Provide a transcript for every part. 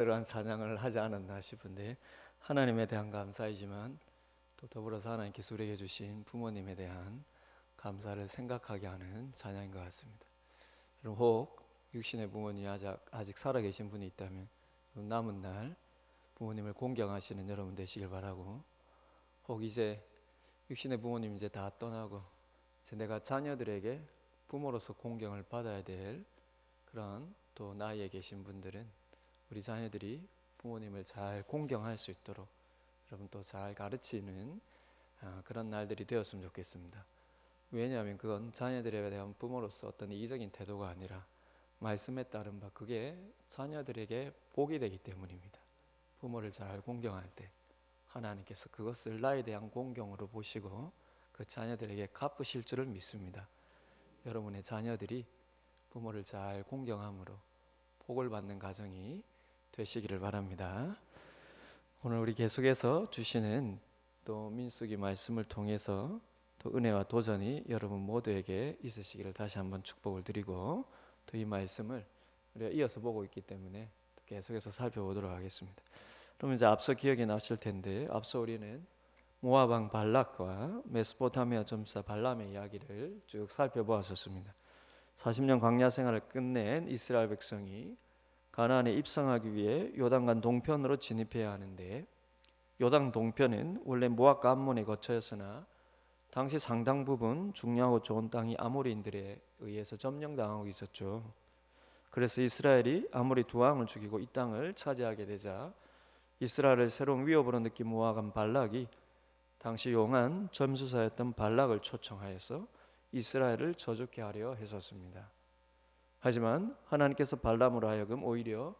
그러한 찬양을 하지 않았나 싶은데, 하나님에 대한 감사이지만 또 더불어서 하나님께서 우리에게 주신 부모님에 대한 감사를 생각하게 하는 찬양인 것 같습니다. 여러분, 혹 육신의 부모님이 아직 살아계신 분이 있다면 남은 날 부모님을 공경하시는 여러분 되시길 바라고, 혹 이제 육신의 부모님 이제 다 떠나고 이제 내가 자녀들에게 부모로서 공경을 받아야 될 그런 또 나이에 계신 분들은 우리 자녀들이 부모님을 잘 공경할 수 있도록 여러분 또 잘 가르치는 그런 날들이 되었으면 좋겠습니다. 왜냐하면 그건 자녀들에 대한 부모로서 어떤 이기적인 태도가 아니라 말씀에 따른 바 그게 자녀들에게 복이 되기 때문입니다. 부모를 잘 공경할 때 하나님께서 그것을 나에 대한 공경으로 보시고 그 자녀들에게 갚으실 줄을 믿습니다. 여러분의 자녀들이 부모를 잘 공경함으로 복을 받는 가정이 되시기를 바랍니다. 오늘 우리 계속해서 주시는 또 민수기 말씀을 통해서 또 은혜와 도전이 여러분 모두에게 있으시기를 다시 한번 축복을 드리고, 또 이 말씀을 우리가 이어서 보고 있기 때문에 계속해서 살펴보도록 하겠습니다. 그럼 이제 앞서 기억이 나실 텐데, 앞서 우리는 모압 왕 발락과 메소포타미아 점사 발람의 이야기를 쭉 살펴보았었습니다. 40년 광야 생활을 끝낸 이스라엘 백성이 가나안에 입성하기 위해 요단강 동편으로 진입해야 하는데, 요단 동편은 원래 모압과 암몬의 거처였으나 당시 상당 부분 중요하고 좋은 땅이 아모리인들에 의해서 점령당하고 있었죠. 그래서 이스라엘이 아모리 두 왕을 죽이고 이 땅을 차지하게 되자 이스라엘을 새로운 위협으로 느낀 모압 왕 발락이 당시 용한 점수사였던 발락을 초청하여서 이스라엘을 저주케 하려 했었습니다. 하지만 하나님께서 발람으로 하여금 오히려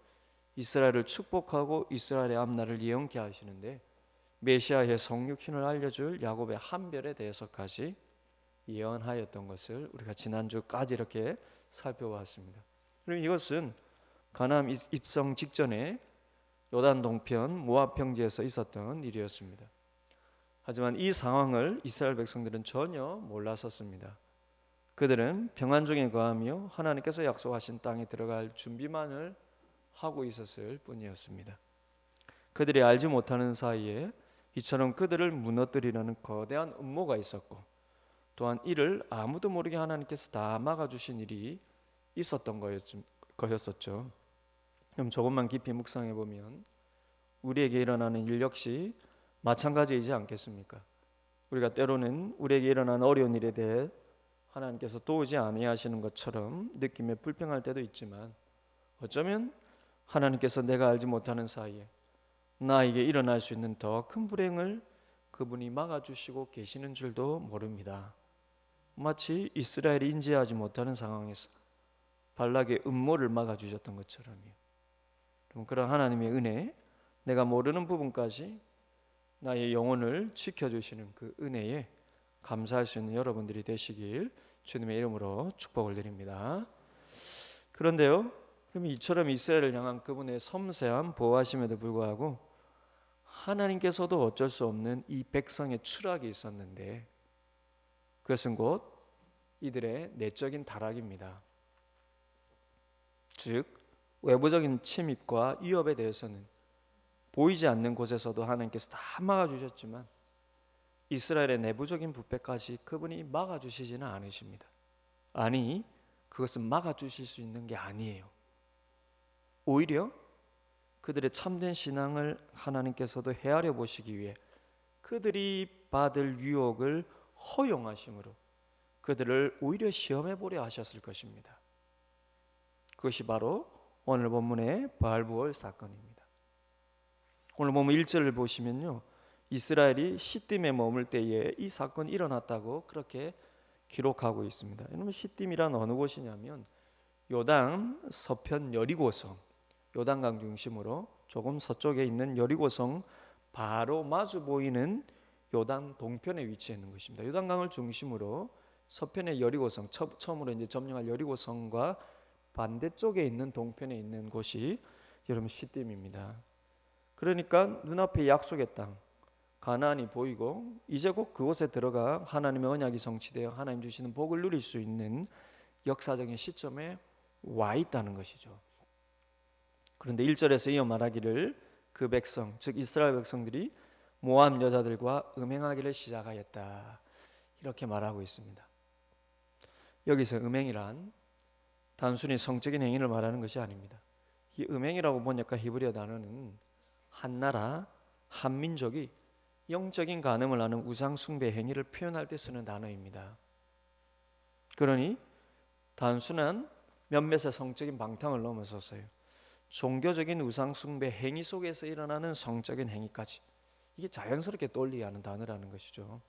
이스라엘을 축복하고 이스라엘의 앞날을 예언케 하시는데, 메시아의 성육신을 알려줄 야곱의 한별에 대해서까지 예언하였던 것을 우리가 지난주까지 이렇게 살펴봤습니다. 그럼 이것은 가나안 입성 직전에 요단 동편 모압 평지에서 있었던 일이었습니다. 하지만 이 상황을 이스라엘 백성들은 전혀 몰랐었습니다. 그들은 평안 중에 거하며 하나님께서 약속하신 땅에 들어갈 준비만을 하고 있었을 뿐이었습니다. 그들이 알지 못하는 사이에 이처럼 그들을 무너뜨리려는 거대한 음모가 있었고, 또한 이를 아무도 모르게 하나님께서 다 막아주신 일이 있었던 거였었죠. 그럼 조금만 깊이 묵상해 보면 우리에게 일어나는 일 역시 마찬가지이지 않겠습니까? 우리가 때로는 우리에게 일어나는 어려운 일에 대해 하나님께서 도우지 아니하시는 것처럼 느낌에 불평할 때도 있지만, 어쩌면 하나님께서 내가 알지 못하는 사이에 나에게 일어날 수 있는 더 큰 불행을 그분이 막아주시고 계시는 줄도 모릅니다. 마치 이스라엘이 인지하지 못하는 상황에서 발락의 음모를 막아주셨던 것처럼요. 그럼 그런 하나님의 은혜, 내가 모르는 부분까지 나의 영혼을 지켜주시는 그 은혜에 감사할 수 있는 여러분들이 되시길 주님의 이름으로 축복을 드립니다. 그런데요, 그럼 이처럼 이스라엘을 향한 그분의 섬세한 보호하심에도 불구하고 하나님께서도 어쩔 수 없는 이 백성의 추락이 있었는데, 그것은 곧 이들의 내적인 타락입니다. 즉 외부적인 침입과 위협에 대해서는 보이지 않는 곳에서도 하나님께서 다 막아주셨지만 이스라엘의 내부적인 부패까지 그분이 막아주시지는 않으십니다. 아니, 그것은 막아주실 수 있는 게 아니에요. 오히려 그들의 참된 신앙을 하나님께서도 헤아려 보시기 위해 그들이 받을 유혹을 허용하심으로 그들을 오히려 시험해 보려 하셨을 것입니다. 그것이 바로 오늘 본문의 바알부올 사건입니다. 오늘 본문 1절을 보시면요, 이스라엘이 시딤에 머물 때에 이 사건이 일어났다고 그렇게 기록하고 있습니다. 여러분, 시딤이란 어느 곳이냐면 요단 서편 여리고성, 요단강 중심으로 조금 서쪽에 있는 여리고성 바로 마주 보이는 요단 동편에 위치해 있는 것입니다. 요단강을 중심으로 서편의 여리고성, 처음으로 이제 점령할 여리고성과 반대쪽에 있는 동편에 있는 곳이 여러분 시딤입니다. 그러니까 눈앞에 약속의 땅 가나안이 보이고 이제 곧 그곳에 들어가 하나님의 언약이 성취되어 하나님 주시는 복을 누릴 수 있는 역사적인 시점에 와 있다는 것이죠. 그런데 1절에서 이어 말하기를 그 백성, 즉 이스라엘 백성들이 모압 여자들과 음행하기를 시작하였다, 이렇게 말하고 있습니다. 여기서 음행이란 단순히 성적인 행위를 말하는 것이 아닙니다. 이 음행이라고 보니까 히브리어 단어는 한 나라, 한 민족이 영적인 간음을 하는 우상 숭배 행위를 표현할 때 쓰는 단어입니다. 그러니 단순한 몇몇의 성적인 방탕을 넘어서서요, 종교적인 우상 숭배 행위 속에서 일어나는 성적인 행위까지, 이게 자연스럽게 떠올리게 하는 단어라는 것이죠.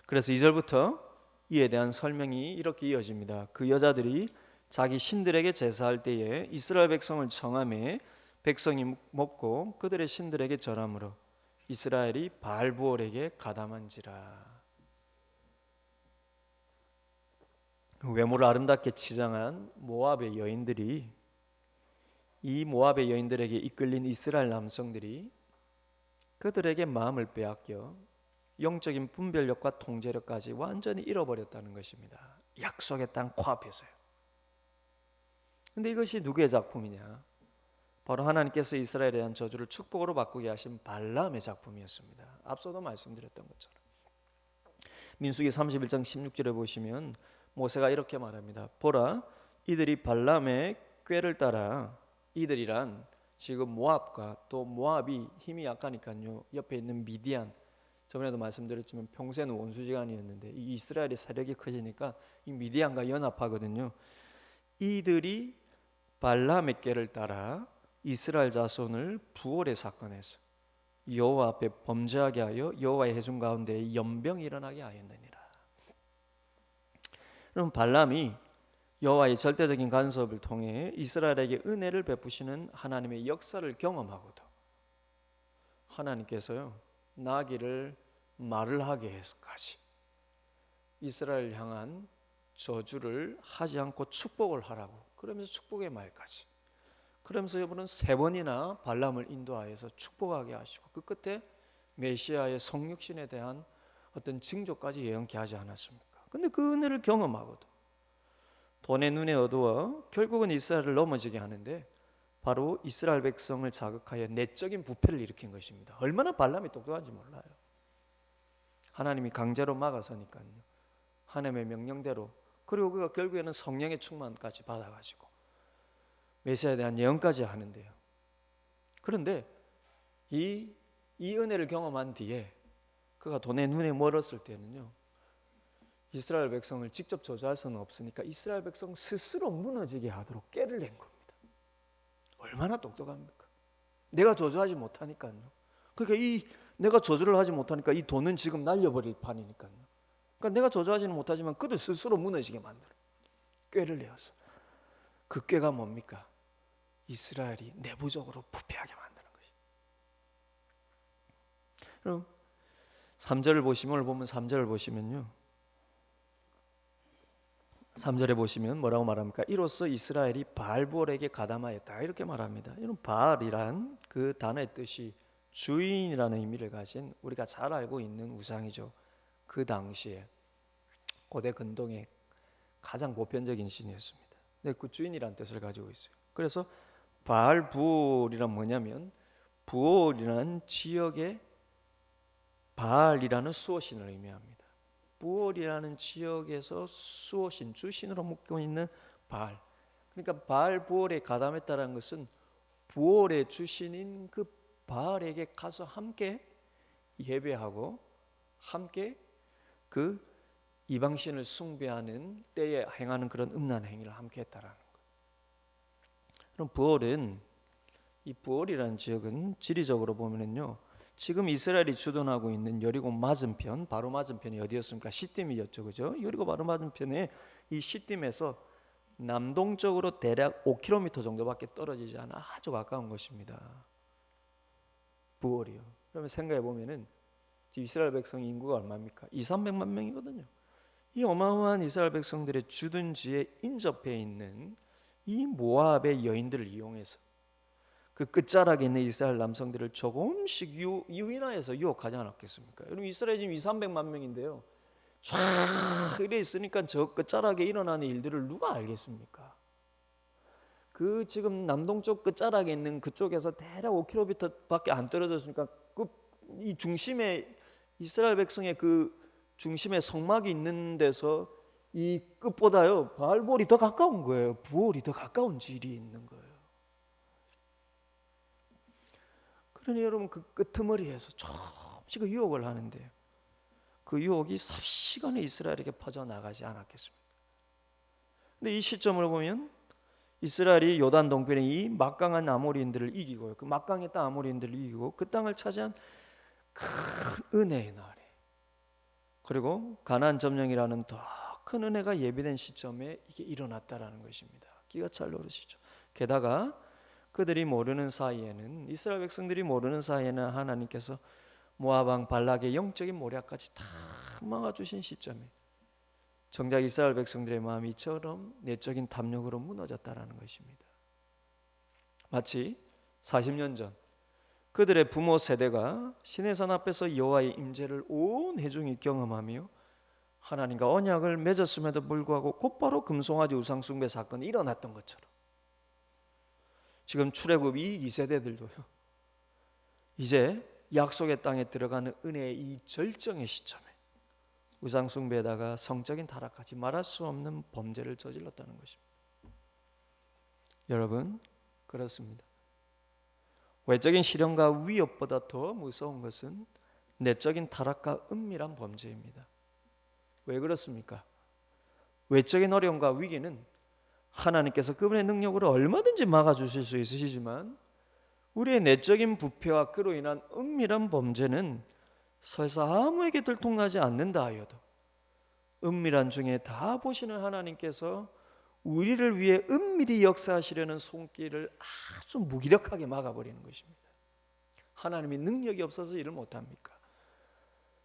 그래서 2절부터 이에 대한 설명이 이렇게 이어집니다. 그 여자들이 자기 신들에게 제사할 때에 이스라엘 백성을 청함에 백성이 먹고 그들의 신들에게 절함으로 이스라엘이 바알부올에게 가담한지라. 외모를 아름답게 치장한 모압의 여인들이, 이 모압의 여인들에게 이끌린 이스라엘 남성들이 그들에게 마음을 빼앗겨 영적인 분별력과 통제력까지 완전히 잃어버렸다는 것입니다. 약속의 땅 코앞에서요. 근데 이것이 누구의 작품이냐? 바로 하나님께서 이스라엘에 대한 저주를 축복으로 바꾸게 하신 발람의 작품이었습니다. 앞서도 말씀드렸던 것처럼 민수기 31장 16절에 보시면 모세가 이렇게 말합니다. 보라, 이들이 발람의 꾀를 따라, 이들이란 지금 모압과 또 모압이 힘이 약하니까요, 옆에 있는 미디안, 저번에도 말씀드렸지만 평소에는 원수지간이었는데 이 이스라엘의 세력이 커지니까 이 미디안과 연합하거든요. 이들이 발람의 꾀를 따라 이스라엘 자손을 부올의 사건에서 여호와 앞에 범죄하게 하여 여호와의 회중 가운데 연병이 일어나게 하였느니라. 그럼 발람이 여호와의 절대적인 간섭을 통해 이스라엘에게 은혜를 베푸시는 하나님의 역사를 경험하고도 하나님께서요, 나귀를 말을 하게 해서까지 이스라엘 향한 저주를 하지 않고 축복을 하라고, 그러면서 축복의 말까지, 그러면서 여러분은 3번이나 발람을 인도하여서 축복하게 하시고 그 끝에 메시아의 성육신에 대한 어떤 징조까지 예언케 하지 않았습니까? 근데 그 은혜를 경험하고도 돈의 눈에 어두워 결국은 이스라엘을 넘어지게 하는데 바로 이스라엘 백성을 자극하여 내적인 부패를 일으킨 것입니다. 얼마나 발람이 똑똑한지 몰라요. 하나님이 강제로 막아서니까요, 하나님의 명령대로, 그리고 그가 결국에는 성령의 충만까지 받아가지고 메시아에 대한 예언까지 하는데요. 그런데 이 은혜를 경험한 뒤에 그가 돈의 눈에 멀었을 때는요, 이스라엘 백성을 직접 저주할 수는 없으니까 이스라엘 백성 스스로 무너지게 하도록 꾀를 낸 겁니다. 얼마나 똑똑합니까? 내가 저주하지 못하니까요. 그러니까 내가 저주를 하지 못하니까 이 돈은 지금 날려버릴 판이니까요. 그러니까 내가 저주하지는 못하지만 그들 스스로 무너지게 만들어 꾀를 내어서. 그 꾀가 뭡니까? 이스라엘이 내부적으로 부패하게 만드는 것이. 그럼 3절을 보시면, 오늘 보면 3절을 보시면요, 3절에 보시면 뭐라고 말합니까? 이로써 이스라엘이 바알부올에게 가담하였다, 이렇게 말합니다. 이런 바알이란 그 단어의 뜻이 주인이라는 의미를 가진 우리가 잘 알고 있는 우상이죠. 그 당시에 고대 근동의 가장 보편적인 신이었습니다. 근데 그 주인이라는 뜻을 가지고 있어요. 그래서 바알부올이란 뭐냐면 부올이라는 지역의 바알이라는 수호신을 의미합니다. 부올이라는 지역에서 수호신, 주신으로 묶고 있는 바알. 그러니까 바알부올에 가담했다는 것은 부올의 주신인 그 바알에게 가서 함께 예배하고 함께 그 이방신을 숭배하는 때에 행하는 그런 음란 행위를 함께 했다라는 것. 그럼 부올은, 이 부올이라는 지역은 지리적으로 보면은요, 지금 이스라엘이 주둔하고 있는 여리고 맞은편, 바로 맞은편이 어디였습니까? 시딤이었죠, 그죠? 여리고 바로 맞은편에 이 시딤에서 남동쪽으로 대략 5km 정도밖에 떨어지지 않아 아주 가까운 것입니다. 부올이요. 그러면 생각해 보면은 이스라엘 백성 인구가 얼마입니까? 200~300만 명이거든요. 이 어마어마한 이스라엘 백성들의 주둔지에 인접해 있는 이 모압의 여인들을 이용해서 그 끝자락에 있는 이스라엘 남성들을 조금씩 유인하여서 유혹하지 않았겠습니까? 여러분, 이스라엘 지금 200~300만 명인데요, 쫙 이래 있으니까 저 끝자락에 일어나는 일들을 누가 알겠습니까? 그 지금 남동쪽 끝자락에 있는 그쪽에서 대략 5km밖에 안 떨어졌으니까 이 중심에 이스라엘 백성의 그 중심에 성막이 있는 데서 이 끝보다요 바알볼이 더 가까운 거예요. 부올이 더 가까운 지리에 있는 거예요. 그러니 여러분 그 끄트머리에서 조금씩 유혹을 하는데요. 그 유혹이 삽시간에 이스라엘에게 퍼져나가지 않았겠습니까? 근데 이 시점을 보면 이스라엘이 요단 동편에 이 막강한 아모리인들을 이기고요. 그 막강했던 아모리인들을 이기고 그 땅을 차지한 큰 은혜의 날에, 그리고 가나안 점령이라는 더 큰 은혜가 예비된 시점에 이게 일어났다라는 것입니다. 기가 찰 노릇이죠. 게다가 그들이 모르는 사이에는, 이스라엘 백성들이 모르는 사이에는 하나님께서 모압 왕 발락의 영적인 모략까지 다 막아주신 시점에 정작 이스라엘 백성들의 마음이 이처럼 내적인 탐욕으로 무너졌다라는 것입니다. 마치 40년 전 그들의 부모 세대가 시내산 앞에서 여호와의 임재를 온 회중이 경험하며 하나님과 언약을 맺었음에도 불구하고 곧바로 금송아지 우상 숭배 사건이 일어났던 것처럼 지금 출애굽 이 2세대들도요 이제 약속의 땅에 들어가는 은혜의 이 절정의 시점에 우상 숭배에다가 성적인 타락까지 말할 수 없는 범죄를 저질렀다는 것입니다. 여러분, 그렇습니다. 외적인 시련과 위협보다 더 무서운 것은 내적인 타락과 은밀한 범죄입니다. 왜 그렇습니까? 외적인 어려움과 위기는 하나님께서 그분의 능력으로 얼마든지 막아주실 수 있으시지만 우리의 내적인 부패와 그로 인한 은밀한 범죄는 설사 아무에게 들통나지 않는다 하여도 은밀한 중에 다 보시는 하나님께서 우리를 위해 은밀히 역사하시려는 손길을 아주 무기력하게 막아버리는 것입니다. 하나님이 능력이 없어서 일을 못합니까?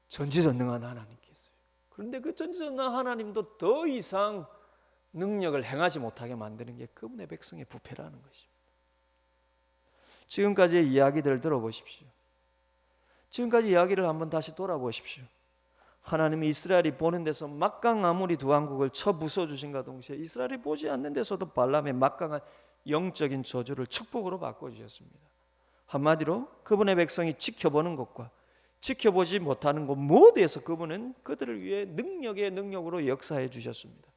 전지전능한 하나님께서요. 그런데 그 전지전능한 하나님도 더 이상 능력을 행하지 못하게 만드는 게 그분의 백성의 부패라는 것입니다. 지금까지의 이야기들을 들어보십시오. 지금까지 이야기를 한번 다시 돌아보십시오. 하나님이 이스라엘이 보는 데서 막강 아모리 두 왕국을 쳐 부숴주신과 동시에 이스라엘이 보지 않는 데서도 발람의 막강한 영적인 저주를 축복으로 바꿔주셨습니다. 한마디로 그분의 백성이 지켜보는 것과 지켜보지 못하는 것 모두에서 그분은 그들을 위해 능력의 능력으로 역사해 주셨습니다.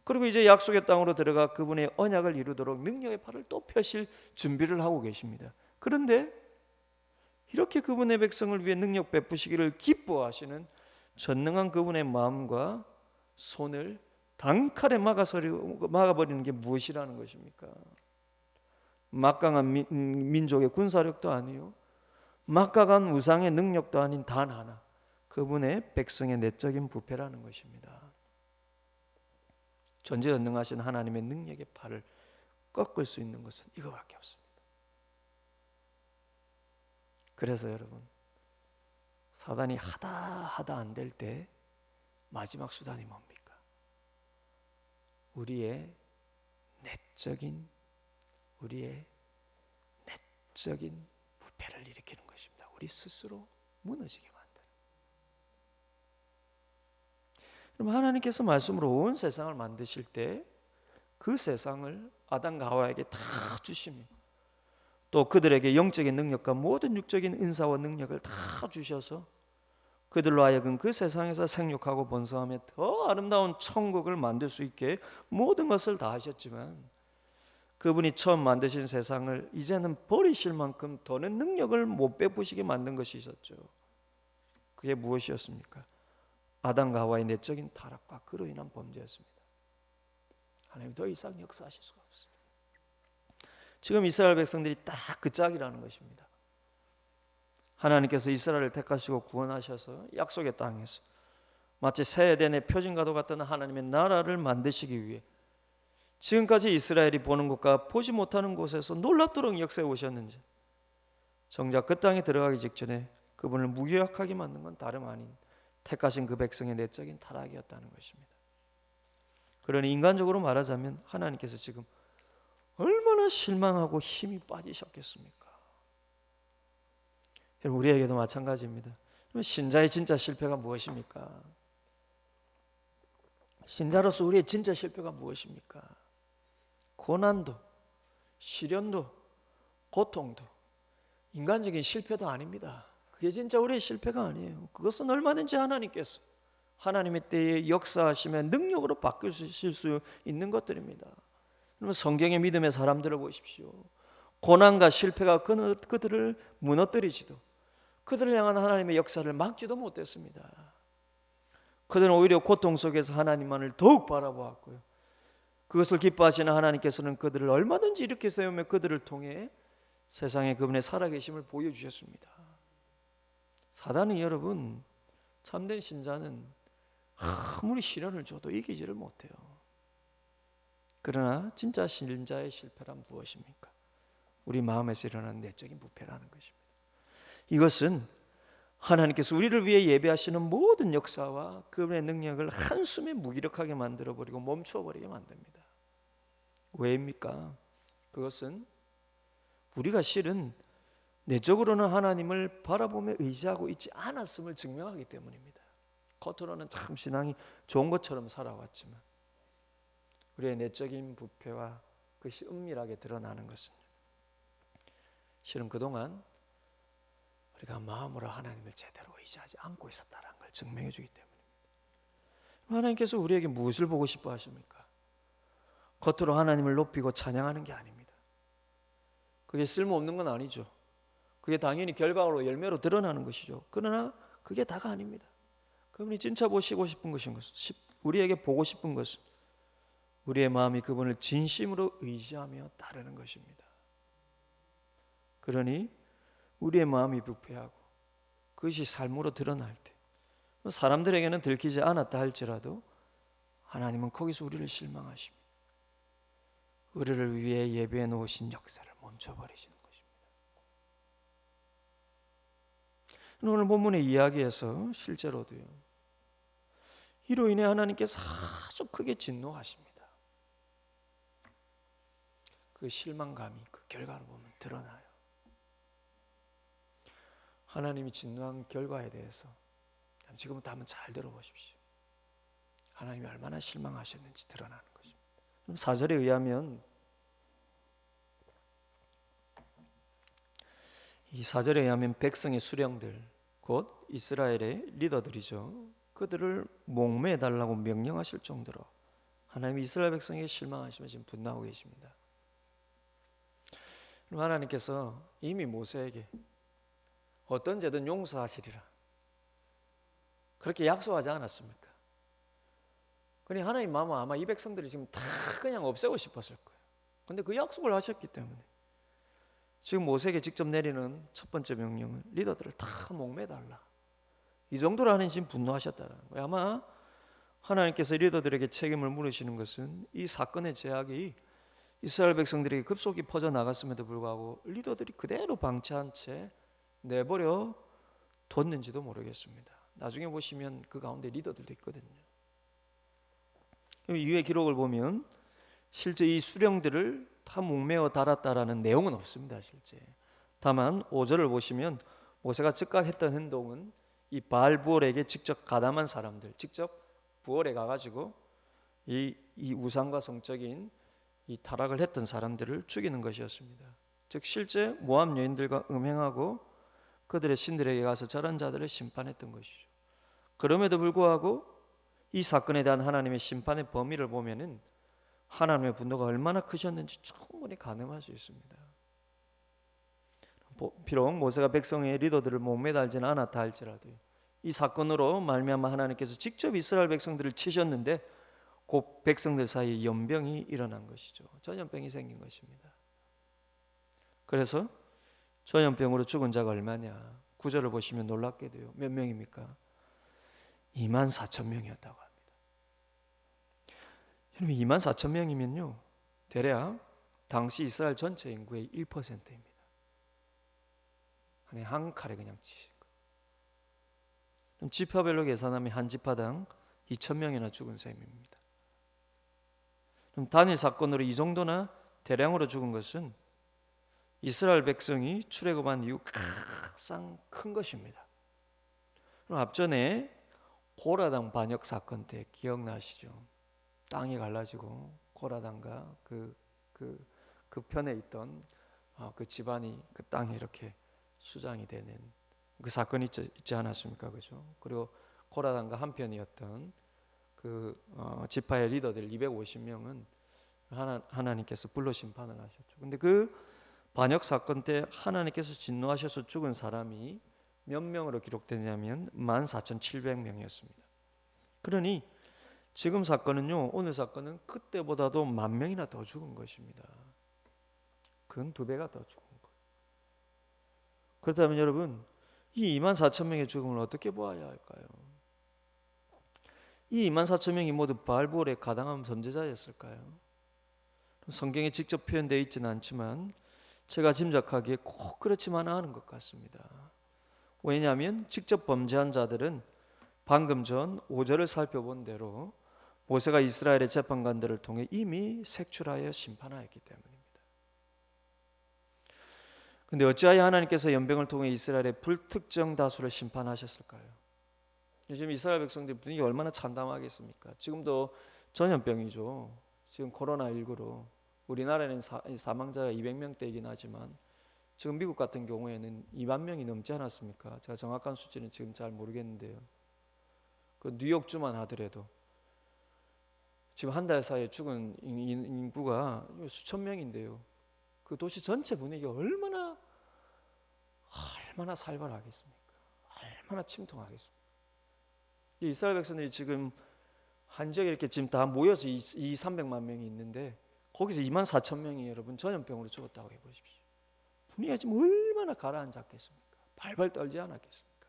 그리고 이제 약속의 땅으로 들어가 그분의 언약을 이루도록 능력의 팔을 또 펴실 준비를 하고 계십니다. 그런데 이렇게 그분의 백성을 위해 능력 베푸시기를 기뻐하시는 전능한 그분의 마음과 손을 단칼에 막아버리는 게 무엇이라는 것입니까? 막강한 민족의 군사력도 아니요, 막강한 우상의 능력도 아닌 단 하나, 그분의 백성의 내적인 부패라는 것입니다. 전지전능하신 하나님의 능력의 팔을 꺾을 수 있는 것은 이거밖에 없습니다. 그래서 여러분, 사단이 하다 안 될 때 마지막 수단이 뭡니까? 우리의 내적인 부패를 일으키는 것입니다. 우리 스스로 무너지게 만드는. 그럼 하나님께서 말씀으로 온 세상을 만드실 때 그 세상을 아담과 하와에게 다 주시며 또 그들에게 영적인 능력과 모든 육적인 은사와 능력을 다 주셔서 그들로 하여금 그 세상에서 생육하고 번성하며 더 아름다운 천국을 만들 수 있게 모든 것을 다 하셨지만 그분이 처음 만드신 세상을 이제는 버리실 만큼 더는 능력을 못 베푸시게 만든 것이 있었죠. 그게 무엇이었습니까? 아담과 하와의 내적인 타락과 그로 인한 범죄였습니다. 하나님 더 이상 역사하실 수가 없습니다. 지금 이스라엘 백성들이 딱 그 짝이라는 것입니다. 하나님께서 이스라엘을 택하시고 구원하셔서 약속의 땅에서 마치 새 에덴의 표징과도 같은 하나님의 나라를 만드시기 위해 지금까지 이스라엘이 보는 곳과 보지 못하는 곳에서 놀랍도록 역사해 오셨는지 정작 그 땅에 들어가기 직전에 그분을 무기력하게 만든 건 다름 아닌 택하신 그 백성의 내적인 타락이었다는 것입니다. 그러니 인간적으로 말하자면 하나님께서 지금 얼마나 실망하고 힘이 빠지셨겠습니까? 우리에게도 마찬가지입니다. 신자의 진짜 실패가 무엇입니까? 신자로서 우리의 진짜 실패가 무엇입니까? 고난도, 시련도, 고통도, 인간적인 실패도 아닙니다. 그게 진짜 우리의 실패가 아니에요. 그것은 얼마든지 하나님께서 하나님의 때에 역사하시며 능력으로 바꾸실 수 있는 것들입니다. 그러면 성경의 믿음의 사람들을 보십시오. 고난과 실패가 그들을 무너뜨리지도, 그들을 향한 하나님의 역사를 막지도 못했습니다. 그들은 오히려 고통 속에서 하나님만을 더욱 바라보았고요. 그것을 기뻐하시는 하나님께서는 그들을 얼마든지 일으켜 세우며 그들을 통해 세상에 그분의 살아계심을 보여주셨습니다. 사단은 여러분, 참된 신자는 아무리 시련을 줘도 이기지를 못해요. 그러나 진짜 신자의 실패란 무엇입니까? 우리 마음에서 일어나는 내적인 부패라는 것입니다. 이것은 하나님께서 우리를 위해 예배하시는 모든 역사와 그분의 능력을 한숨에 무기력하게 만들어버리고 멈춰버리게 만듭니다. 왜입니까? 그것은 우리가 실은 내적으로는 하나님을 바라보며 의지하고 있지 않았음을 증명하기 때문입니다. 겉으로는 참 신앙이 좋은 것처럼 살아왔지만 우리의 내적인 부패와 그것이 은밀하게 드러나는 것은 실은 그동안 우리가 마음으로 하나님을 제대로 의지하지 않고 있었다는 걸 증명해 주기 때문입니다. 하나님께서 우리에게 무엇을 보고 싶어 하십니까? 겉으로 하나님을 높이고 찬양하는 게 아닙니다. 그게 쓸모없는 건 아니죠. 그게 당연히 결과로 열매로 드러나는 것이죠. 그러나 그게 다가 아닙니다. 그분이 진짜 보시고 싶은 것인 것은, 우리에게 보고 싶은 것은 우리의 마음이 그분을 진심으로 의지하며 따르는 것입니다. 그러니 우리의 마음이 부패하고 그것이 삶으로 드러날 때 사람들에게는 들키지 않았다 할지라도 하나님은 거기서 우리를 실망하십니다. 우리를 위해 예배해 놓으신 역사를 멈춰버리시는 것입니다. 오늘 본문의 이야기에서 실제로도요, 이로 인해 하나님께서 아주 크게 진노하십니다. 그 실망감이 그 결과를 보면 드러나요. 하나님이 진노한 결과에 대해서 지금부터 한번 잘 들어보십시오. 하나님이 얼마나 실망하셨는지 드러나는 것입니다. 4절에 의하면, 이 4절에 의하면 백성의 수령들, 곧 이스라엘의 리더들이죠, 그들을 목매해 달라고 명령하실 정도로 하나님이 이스라엘 백성에게 실망하시며 지금 분노하고 계십니다. 하나님께서 이미 모세에게 어떤 죄든 용서하시리라 그렇게 약속하지 않았습니까? 그러니 하나님 마음은 아마 이 백성들이 지금 다 그냥 없애고 싶었을 거예요. 그런데 그 약속을 하셨기 때문에 지금 모세에게 직접 내리는 첫 번째 명령은 리더들을 다 목매달라, 이 정도로 하나님 지금 분노하셨다는 거예요. 아마 하나님께서 리더들에게 책임을 물으시는 것은 이 사건의 제약이 이스라엘 백성들에게 급속히 퍼져나갔음에도 불구하고 리더들이 그대로 방치한 채 내버려 뒀는지도 모르겠습니다. 나중에 보시면 그 가운데 리더들도 있거든요. 이후의 기록을 보면 실제 이 수령들을 다 목매어 달았다라는 내용은 없습니다. 실제 다만 5절을 보시면 모세가 즉각 했던 행동은 이 바알 부올에게 직접 가담한 사람들, 직접 부올에 가가지고 이 우상과 성적인 이 타락을 했던 사람들을 죽이는 것이었습니다. 즉 실제 모압 여인들과 음행하고 그들의 신들에게 가서 저런 자들을 심판했던 것이죠. 그럼에도 불구하고 이 사건에 대한 하나님의 심판의 범위를 보면은 하나님의 분노가 얼마나 크셨는지 충분히 가늠할 수 있습니다. 비록 모세가 백성의 리더들을 목매달지는 않았다 할지라도 이 사건으로 말미암아 하나님께서 직접 이스라엘 백성들을 치셨는데 그 백성들 사이에 연병이 일어난 것이죠. 전염병이 생긴 것입니다. 그래서 전염병으로 죽은 자가 얼마냐? 9절을 보시면 놀랍게도요, 몇 명입니까? 24,000명이었다고 합니다. 여러분 24,000명이면요 대략 당시 이스라엘 전체 인구의 1%입니다. 한 칼에 그냥 치신 거. 지파별로 계산하면 한 지파당 2,000명이나 죽은 셈입니다. 그럼 단일 사건으로 이 정도나 대량으로 죽은 것은 이스라엘 백성이 출애굽한 이후 가장 큰 것입니다. 그럼 앞전에 고라당 반역 사건 때 기억나시죠? 땅이 갈라지고 고라당과 그 그 편에 있던 그 집안이 그 땅에 이렇게 수장이 되는 그 사건이 있지 않았습니까? 그죠? 그리고 고라단과 한편이었던 그 지파의 리더들 250명은 하나님께서 불로 심판을 하셨죠. 근데 그 반역 사건 때 하나님께서 진노하셔서 죽은 사람이 몇 명으로 기록되냐면 14,700명이었습니다. 그러니 지금 사건은요, 오늘 사건은 그때보다도 10,000명이나 더 죽은 것입니다. 그건 2배가 더 죽은 거예요. 그렇다면 여러분, 이 24,000명의 죽음을 어떻게 보아야 할까요? 이 24,000명이 모두 바알볼에 가당한 범죄자였을까요? 성경에 직접 표현되어 있지는 않지만 제가 짐작하기에 꼭 그렇지만 않은 것 같습니다. 왜냐하면 직접 범죄한 자들은 방금 전 5절을 살펴본 대로 모세가 이스라엘의 재판관들을 통해 이미 색출하여 심판하였기 때문입니다. 근데 어찌하여 하나님께서 연병을 통해 이스라엘의 불특정 다수를 심판하셨을까요? 요즘 이스라엘 백성들 분위기 얼마나 참담하겠습니까? 지금도 전염병이죠. 지금 코로나19로 우리나라에는 사망자가 200명대이긴 하지만 지금 미국 같은 경우에는 2만 명이 넘지 않았습니까? 제가 정확한 수치는 지금 잘 모르겠는데요. 그 뉴욕주만 하더라도 지금 한 달 사이에 죽은 인구가 수천 명인데요. 그 도시 전체 분위기가 얼마나 살벌하겠습니까? 얼마나 침통하겠습니까? 이스라엘 백성들이 지금 한 지역에 이렇게 지금 다 모여서 300만 명이 있는데 거기서 24,000명이 여러분 전염병으로 죽었다고 해보십시오. 분위기가 지금 얼마나 가라앉았겠습니까? 발발 떨지 않았겠습니까?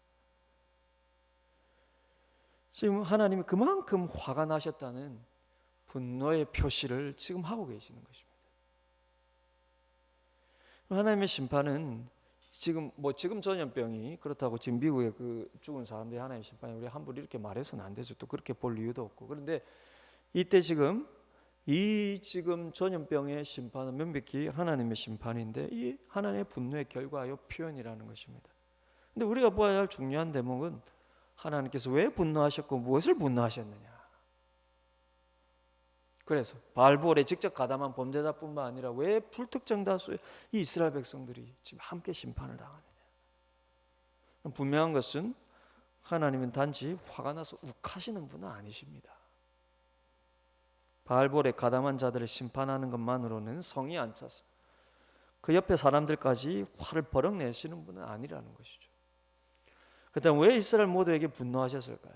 지금 하나님이 그만큼 화가 나셨다는 분노의 표시를 지금 하고 계시는 것입니다. 하나님의 심판은 지금 전염병이 그렇다고 지금 미국에 그 죽은 사람들이 하나님의 심판이 우리 함부로 이렇게 말해서는 안 되죠. 또 그렇게 볼 이유도 없고. 그런데 이때 지금 전염병의 심판은 명백히 하나님의 심판인데 이 하나님의 분노의 결과요 표현이라는 것입니다. 근데 우리가 보아야 할 중요한 대목은 하나님께서 왜 분노하셨고 무엇을 분노하셨느냐. 그래서 바알볼에 직접 가담한 범죄자뿐만 아니라 왜 불특정 다수의 이 이스라엘 백성들이 지금 함께 심판을 당하느냐. 분명한 것은 하나님은 단지 화가 나서 욱하시는 분은 아니십니다. 바알볼에 가담한 자들을 심판하는 것만으로는 성이 안 차서 그 옆에 사람들까지 화를 버럭 내시는 분은 아니라는 것이죠. 그렇다면 왜 이스라엘 모두에게 분노하셨을까요?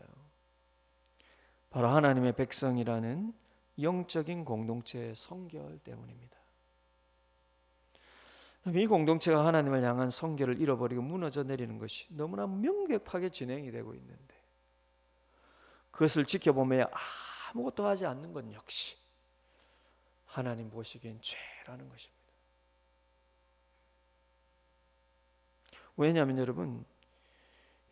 바로 하나님의 백성이라는 영적인 공동체의 성결 때문입니다. 이 공동체가 하나님을 향한 성결을 잃어버리고 무너져 내리는 것이 너무나 명백하게 진행이 되고 있는데 그것을 지켜보며 아무것도 하지 않는 것 역시 하나님 보시기엔 죄라는 것입니다. 왜냐하면 여러분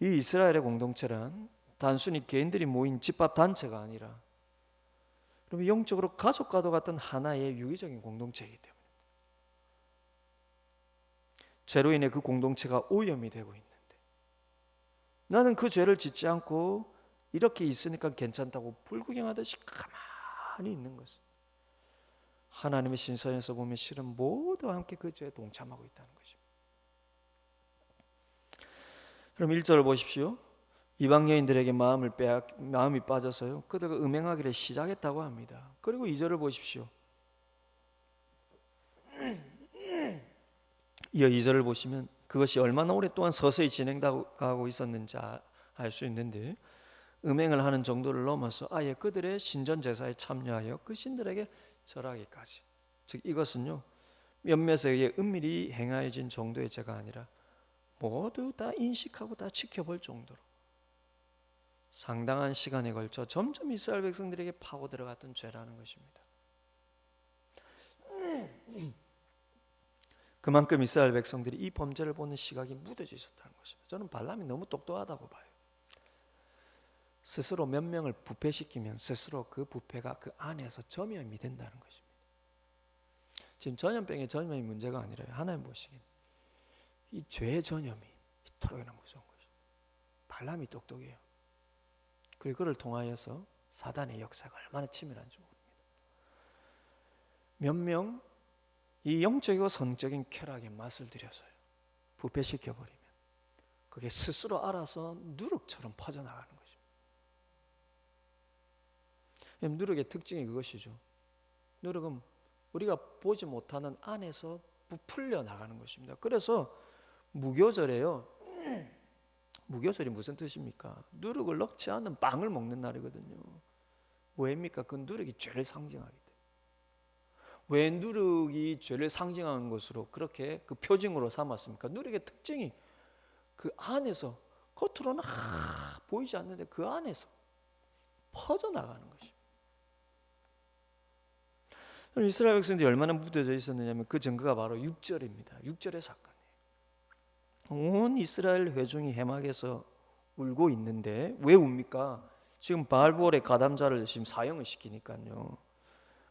이 이스라엘의 공동체란 단순히 개인들이 모인 집합 단체가 아니라 그럼 영적으로 가족과도 같은 하나의 유기적인 공동체이기 때문에 죄로 인해 그 공동체가 오염이 되고 있는데 나는 그 죄를 짓지 않고 이렇게 있으니까 괜찮다고 불구경하듯이 가만히 있는 것은 하나님의 신선에서 보면 실은 모두 함께 그 죄에 동참하고 있다는 것입니다. 그럼 1절을 보십시오. 이방 여인들에게 마음이 빠져서요 그들과 음행하기를 시작했다고 합니다. 그리고 2절을 보십시오. 이어 2절을 보시면 그것이 얼마나 오랫동안 서서히 진행하고 있었는지 알 수 있는데 음행을 하는 정도를 넘어서 아예 그들의 신전 제사에 참여하여 그 신들에게 절하기까지. 즉 이것은요 몇몇에 의해 은밀히 행하여진 정도의 죄가 아니라 모두 다 인식하고 다 지켜볼 정도로 상당한 시간에 걸쳐 점점 이스라엘 백성들에게 파고 들어갔던 죄라는 것입니다. 그만큼 이스라엘 백성들이 이 범죄를 보는 시각이 무뎌져 있었다는 것입니다. 저는 발람이 너무 똑똑하다고 봐요. 스스로 몇 명을 부패시키면 스스로 그 부패가 그 안에서 전염이 된다는 것입니다. 지금 전염병의 전염이 문제가 아니라 하나님 보시기엔 이 죄의 전염이 이토록이나 무서운 것입니다. 발람이 똑똑해요. 그리고 그를 통하여서 사단의 역사가 얼마나 치밀한지 모릅니다. 몇 명 이 영적이고 성적인 쾌락의 맛을 들여서요 부패시켜버리면 그게 스스로 알아서 누룩처럼 퍼져나가는 것입니다. 누룩의 특징이 그것이죠. 누룩은 우리가 보지 못하는 안에서 부풀려 나가는 것입니다. 그래서 무교절에요. 무교절이 무슨 뜻입니까? 누룩을 넣지 않는 빵을 먹는 날이거든요. 왜입니까? 그 누룩이 죄를 상징하기 때문에. 왜 누룩이 죄를 상징하는 것으로 그렇게 그 표징으로 삼았습니까? 누룩의 특징이 그 안에서 겉으로는 보이지 않는데 그 안에서 퍼져나가는 것입니다. 이스라엘 백성들이 얼마나 묻어져 있었느냐면 그 증거가 바로 6절입니다. 6절의 사건이에요. 온 이스라엘 회중이 해막에서 울고 있는데 왜 웁니까? 지금 바알볼의 가담자를 지금 사형을 시키니까요.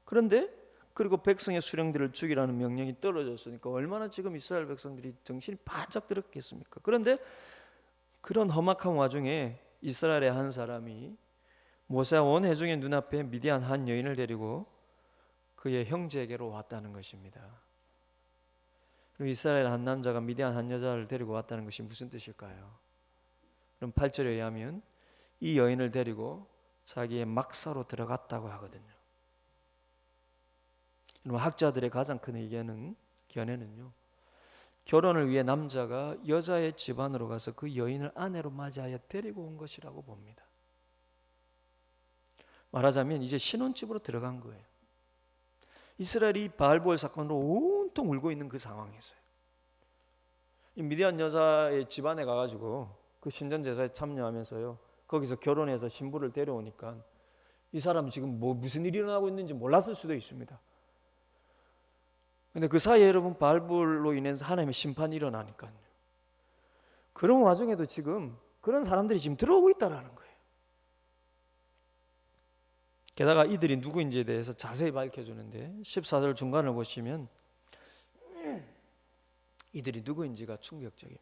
그런데 그리고 백성의 수령들을 죽이라는 명령이 떨어졌으니까 얼마나 지금 이스라엘 백성들이 정신이 바짝 들었겠습니까? 그런데 그런 험악한 와중에 이스라엘의 한 사람이 모세와 온 회중의 눈앞에 미디안 한 여인을 데리고 그의 형제에게로 왔다는 것입니다. 그럼 이스라엘 한 남자가 미디안 한 여자를 데리고 왔다는 것이 무슨 뜻일까요? 그럼 8절에 의하면 이 여인을 데리고 자기의 막사로 들어갔다고 하거든요. 그럼 학자들의 가장 큰 견해는요. 결혼을 위해 남자가 여자의 집안으로 가서 그 여인을 아내로 맞이하여 데리고 온 것이라고 봅니다. 말하자면 이제 신혼집으로 들어간 거예요. 이스라엘이 바알볼 사건으로 온통 울고 있는 그 상황에서요. 이 미디안 여자의 집안에 가가지고 그 신전 제사에 참여하면서요. 거기서 결혼해서 신부를 데려오니까 이 사람 지금 무슨 일이 일어나고 있는지 몰랐을 수도 있습니다. 근데 그 사이에 여러분 바알볼로 인해서 하나님의 심판이 일어나니까요. 그런 와중에도 지금 그런 사람들이 지금 들어오고 있다라는 거예요. 게다가 이들이 누구인지에 대해서 자세히 밝혀주는데 14절 중간을 보시면 이들이 누구인지가 충격적입니다.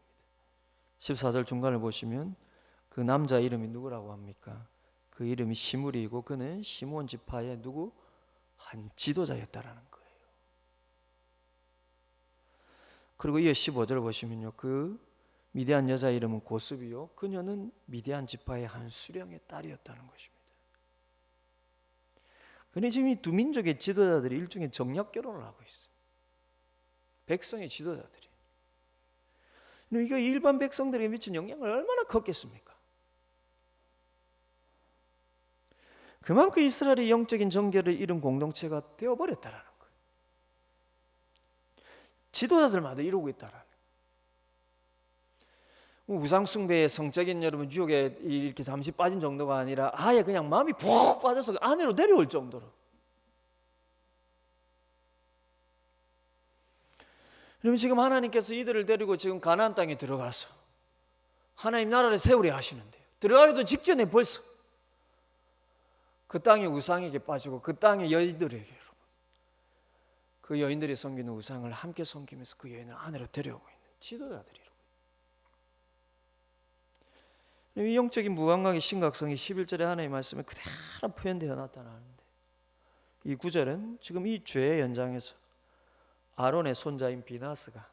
14절 중간을 보시면 그 남자 이름이 누구라고 합니까? 그 이름이 시므리이고 그는 시므온 지파의 누구? 한 지도자였다라는 거예요. 그리고 이어 15절 보시면요. 그 미디안 여자 이름은 고스비요. 그녀는 미디안 지파의 한 수령의 딸이었다는 것입니다. 근데 지금 이 두 민족의 지도자들이 일종의 정략 결혼을 하고 있어요. 백성의 지도자들이. 이게 일반 백성들에게 미친 영향을 얼마나 컸겠습니까? 그만큼 이스라엘의 영적인 정결을 잃은 공동체가 되어버렸다라는 거예요. 지도자들마다 이러고 있다라는 거예요. 우상숭배의 성적인 여러분 유혹에 이렇게 잠시 빠진 정도가 아니라 아예 그냥 마음이 푹 빠져서 안으로 내려올 정도로. 그러면 지금 하나님께서 이들을 데리고 지금 가나안 땅에 들어가서 하나님 나라를 세우려 하시는데요. 들어가기도 직전에 벌써 그 땅이 우상에게 빠지고 그 땅의 여인들에게 여러분 그 여인들이 섬기는 우상을 함께 섬기면서 그 여인을 안으로 데려오고 있는 지도자들이 이 영적인 무감각의 심각성이 11절에 하나님의 말씀에 그대로 표현되어 나타나는데 이 9절은 지금 이 죄의 연장에서 아론의 손자인 비나스가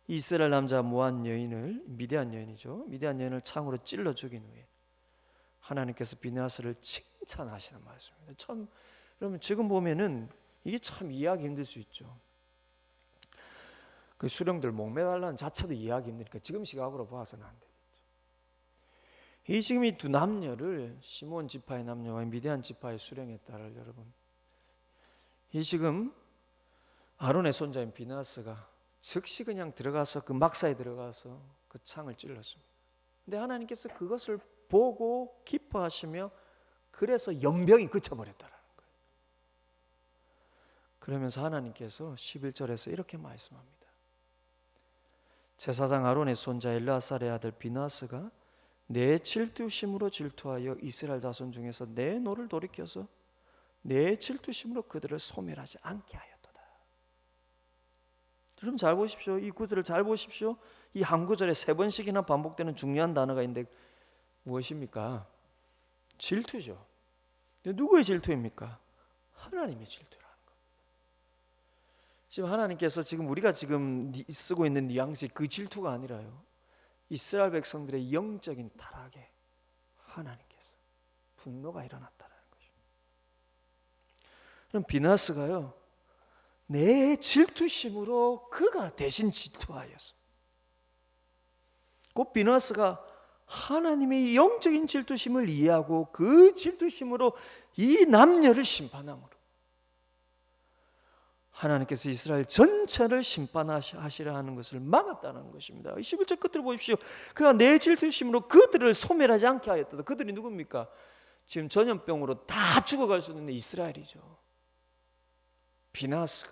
이스라엘 남자 모한 여인을 미디안 여인이죠. 미디안 여인을 창으로 찔러 죽인 후에 하나님께서 비나스를 칭찬하시는 말씀입니다. 참 여러분 지금 보면은 이게 참 이해하기 힘들 수 있죠. 그 수령들 목매달라는 자체도 이해하기 힘드니까 지금 시각으로 봐서는 안 되겠죠. 이 지금 이 두 남녀를 시몬 지파의 남녀와 미디안 지파의 수령의 딸을 여러분 이 지금 아론의 손자인 비나스가 즉시 그냥 들어가서 그 막사에 들어가서 그 창을 찔렀습니다. 근데 하나님께서 그것을 보고 기뻐하시며 그래서 연병이 그쳐버렸다라는 거예요. 그러면서 하나님께서 11절에서 이렇게 말씀합니다. 제사장 아론의 손자 엘르아살의 아들 비나스가 내 질투심으로 질투하여 이스라엘 자손 중에서 내 노를 돌이켜서 내 질투심으로 그들을 소멸하지 않게 하였도다. 여러분 잘 보십시오. 이 구절을 잘 보십시오. 이 한 구절에 3번씩이나 반복되는 중요한 단어가 있는데 무엇입니까? 질투죠. 누구의 질투입니까? 하나님의 질투라는 겁니다. 지금 하나님께서 지금 우리가 지금 쓰고 있는 뉘앙스 그 질투가 아니라요, 이스라엘 백성들의 영적인 타락에 하나님께서 분노가 일어났다는 것입니다. 그럼 비나스가요, 내 질투심으로 그가 대신 질투하였어. 곧 비나스가 하나님의 영적인 질투심을 이해하고 그 질투심으로 이 남녀를 심판함으로 하나님께서 이스라엘 전체를 심판하시려 하는 것을 막았다는 것입니다. 11절 끝을 보십시오. 그가 내 질투심으로 그들을 소멸하지 않게 하였다. 그들이 누굽니까? 지금 전염병으로 다 죽어갈 수 있는 이스라엘이죠. 비나스가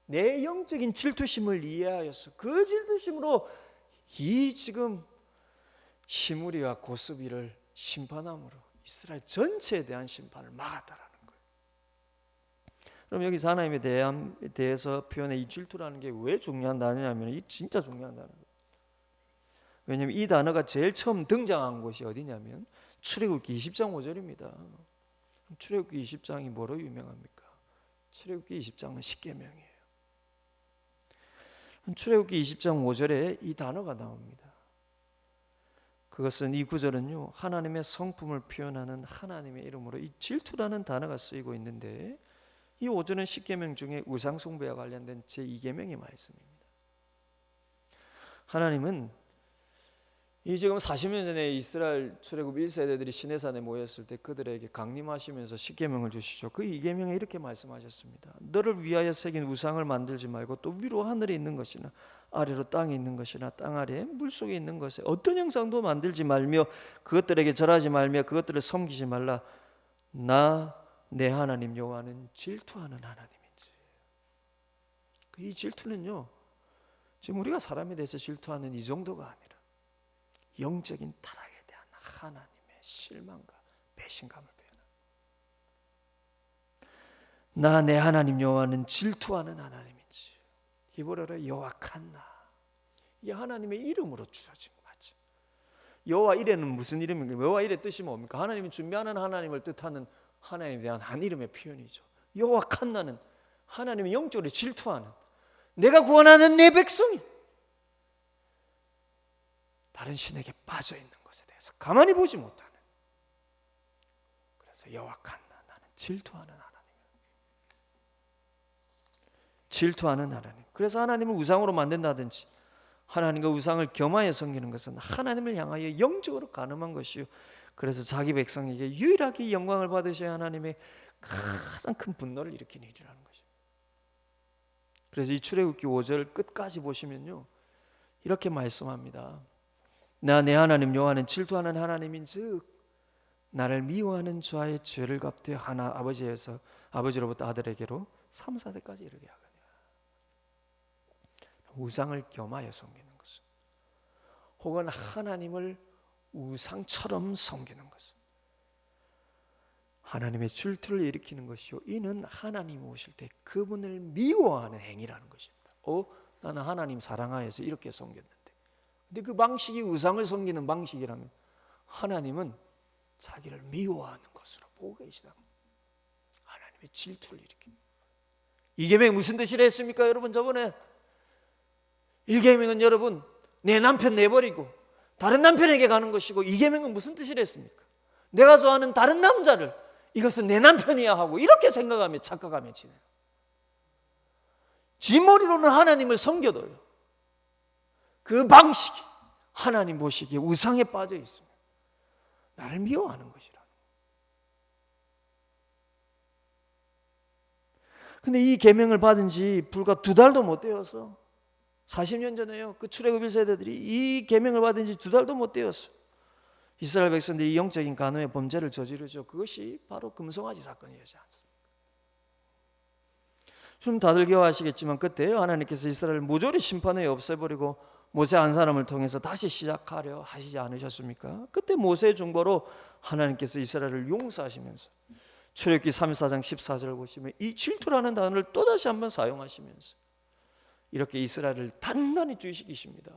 내 영적인 질투심을 이해하여서 그 질투심으로 이 지금 시므리와 고스비를 심판함으로 이스라엘 전체에 대한 심판을 막았다라는 거예요. 그럼 여기서 하나님에 대해서 표현의 이 질투라는 게 왜 중요한 단어냐면, 이 진짜 중요한 단어예요. 왜냐하면 이 단어가 제일 처음 등장한 곳이 어디냐면 출애굽기 20장 5절입니다. 출애굽기 20장이 뭐로 유명합니까? 출애굽기 20장은 십계명이에요. 출애굽기 20장 5절에 이 단어가 나옵니다. 그것은, 이 구절은요, 하나님의 성품을 표현하는 하나님의 이름으로 이 질투라는 단어가 쓰이고 있는데, 이 5절은 십계명 중에 우상 숭배와 관련된 제2계명의 말씀입니다. 하나님은 이 지금 40년 전에 이스라엘 출애굽 1세대들이 시내산에 모였을 때 그들에게 강림하시면서 십계명을 주시죠. 그 2계명에 이렇게 말씀하셨습니다. 너를 위하여 새긴 우상을 만들지 말고, 또 위로 하늘에 있는 것이나 아래로 땅에 있는 것이나 땅 아래 물속에 있는 것에 어떤 형상도 만들지 말며 그것들에게 절하지 말며 그것들을 섬기지 말라. 나 내 하나님 여호와는 질투하는 하나님인지. 이 질투는요, 지금 우리가 사람에 대해서 질투하는 이 정도가 아니라 영적인 타락에 대한 하나님의 실망과 배신감을 표현합니다. 나 내 하나님 여호와는 질투하는 하나님인지. 히브리어로 여호와칸나, 이게 하나님의 이름으로 주어진 거 맞죠? 여호와 이레는 무슨 이름입니까? 여호와 이레 뜻이 뭡니까? 하나님이 준비하는 하나님을 뜻하는 하나님에 대한 한 이름의 표현이죠. 여호와칸나는 하나님의 영적으로 질투하는, 내가 구원하는 내 백성이 다른 신에게 빠져 있는 것에 대해서 가만히 보지 못하는, 그래서 여호와칸나, 나는 질투하는 하나님이에요. 질투하는 하나님. 그래서 하나님을 우상으로 만든다든지 하나님과 우상을 겸하여 섬기는 것은 하나님을 향하여 영적으로 간음한 것이요, 그래서 자기 백성에게 유일하게 영광을 받으셔야 하나님의 가장 큰 분노를 일으키는 일이라는 것입니다. 그래서 이 출애굽기 5절 끝까지 보시면요, 이렇게 말씀합니다. 나 내 하나님 여호와는 질투하는 하나님인즉 나를 미워하는 자의 죄를 갚되 하나 아버지로부터 아들에게로 3, 4대까지 이르게 하거니와. 우상을 겸하여 섬기는 것은, 혹은 하나님을 우상처럼 섬기는 것은 하나님의 질투를 일으키는 것이요, 이는 하나님이 오실 때 그분을 미워하는 행위라는 것입니다. 나는 하나님 사랑하여서 이렇게 섬겼는데, 근데 그 방식이 우상을 섬기는 방식이라면 하나님은 자기를 미워하는 것으로 보고 계시다. 하나님의 질투를 일으킵니다. 이 계명이 무슨 뜻이라 했습니까? 여러분, 저번에 1계명은 여러분 내 남편 내버리고 다른 남편에게 가는 것이고, 2계명은 무슨 뜻이라 했습니까? 내가 좋아하는 다른 남자를 이것은 내 남편이야 하고 이렇게 생각하며 착각하며 지내요. 지 머리로는 하나님을 섬겨도요, 그 방식이 하나님 보시기에 우상에 빠져 있으면 나를 미워하는 것이라. 근데 이 계명을 받은 지 불과 2달도 못 되어서, 40년 전에요, 그 출애굽 1세대들이 이 계명을 받은 지 2달도 못 되었어요. 이스라엘 백성들이 영적인 간음의 범죄를 저지르죠. 그것이 바로 금송아지 사건이었지 않습니까? 좀 다들 기억하시겠지만 그때 하나님께서 이스라엘을 모조리 심판에 없애버리고 모세 한 사람을 통해서 다시 시작하려 하시지 않으셨습니까? 그때 모세의 중보로 하나님께서 이스라엘을 용서하시면서 출애굽기 34장 14절을 보시면 이 질투라는 단어를 또다시 한번 사용하시면서 이렇게 이스라엘을 단단히 주의시키십니다.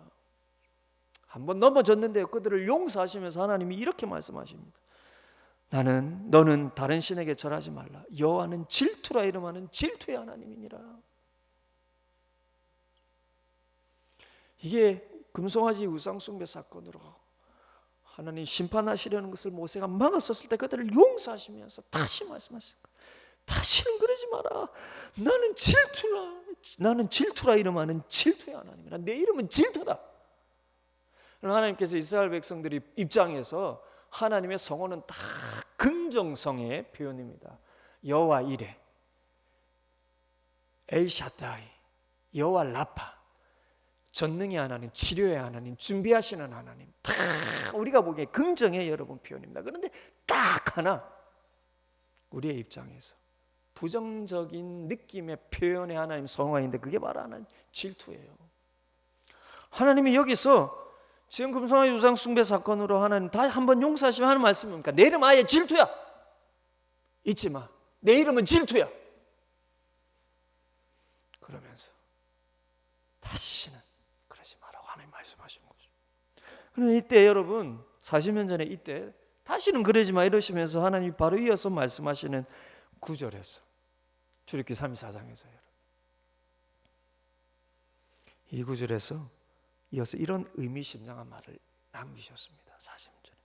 한번 넘어졌는데 그들을 용서하시면서 하나님이 이렇게 말씀하십니다. 너는 다른 신에게 절하지 말라. 여호와는 질투라 이름하는 질투의 하나님이니라. 이게 금송아지 우상숭배 사건으로 하나님 심판하시려는 것을 모세가 막았었을 때 그들을 용서하시면서 다시 말씀하신 거예요. 다시는 그러지 마라. 나는 질투라 이름하는 질투의 하나님이라. 내 이름은 질투다. 하나님께서 이스라엘 백성들이 입장에서 하나님의 성호는 다 긍정성의 표현입니다. 여호와 이레, 엘샤다이, 여호와 라파, 전능의 하나님, 치료의 하나님, 준비하시는 하나님, 다 우리가 보기에 긍정의 여러분 표현입니다. 그런데 딱 하나 우리의 입장에서 부정적인 느낌의 표현의 하나님 성화인데 그게 바로 하나님 질투예요. 하나님이 여기서 지금 금송아지 우상 숭배 사건으로 하나님 다 한번 용서하시면 하는 말씀이 뭡니까? 내 이름 아예 질투야. 잊지 마. 내 이름은 질투야. 그러면서 다시는 그러지 마라고 하나님 말씀하시는 거죠. 그런데 이때 여러분 40년 전에 이때 다시는 그러지 마 이러시면서 하나님이 바로 이어서 말씀하시는 구절에서 출애굽기 34장에서 이 구절에서 이어서 이런 의미심장한 말을 남기셨습니다. 40년 전에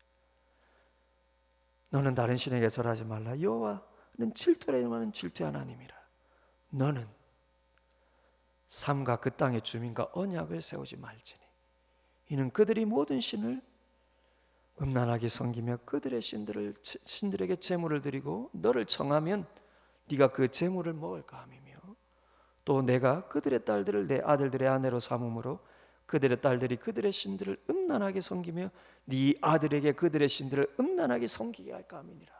너는 다른 신에게 절하지 말라. 여호와는 질투라 이름하는 질투의 하나님이라. 너는 삼가 그 땅의 주민과 언약을 세우지 말지니 이는 그들이 모든 신을 음란하게 섬기며 그들의 신들에게 제물을 드리고 너를 청하면 네가 그 제물을 먹을까 함이며 또 내가 그들의 딸들을 내 아들들의 아내로 삼음으로 그들의 딸들이 그들의 신들을 음란하게 섬기며 네 아들에게 그들의 신들을 음란하게 섬기게 할까 함이니라.